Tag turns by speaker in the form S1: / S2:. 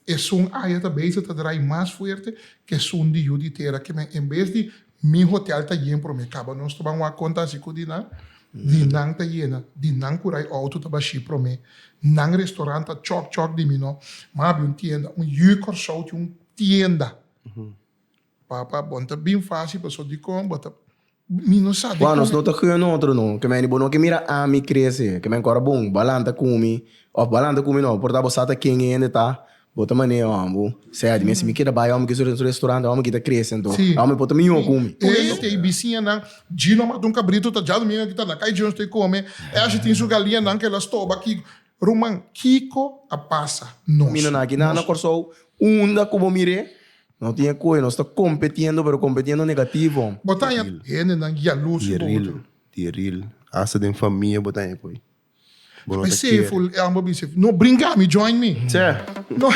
S1: es un área de bezig te draaien más fuerte que son die juditera que me en vez de mi hotel está lleno por me acaba nos tomamos a conta así que di nang ta llena di nang kurai auto ta bashi pro me nang restaurante chok di mino ma abi un tienda un yucor sout un tienda papa bonta bem fácil para de com bota mi não sabe
S2: Bueno, nós não estamos ganhando outro, não. Que me não que mira a mim cresce. Que me agora bom, balanta come. Ou balanta come não. Por tá você quem ainda tá. Bota maneira, amo. Sério, mas se me quer baixar, amo que no restaurante, amo que tá crescendo.
S1: Sim.
S2: Amo bota minho come.
S1: Tem bicinha não Gino mas um cabrito tá já no meio que tá na cai de onde tem come é a gente tem sua galinha não que elas toba aqui Roman Kiko a passa
S2: Mina na aqui na corso unda como mire. Não tinha coisa, nós está competindo, pero competindo negativo.
S1: botanha ele não guia luz
S3: Die real. Asa den família, botar aí, pô.
S1: é safe é um bom safe não brincar me join me
S2: Tchê.
S1: no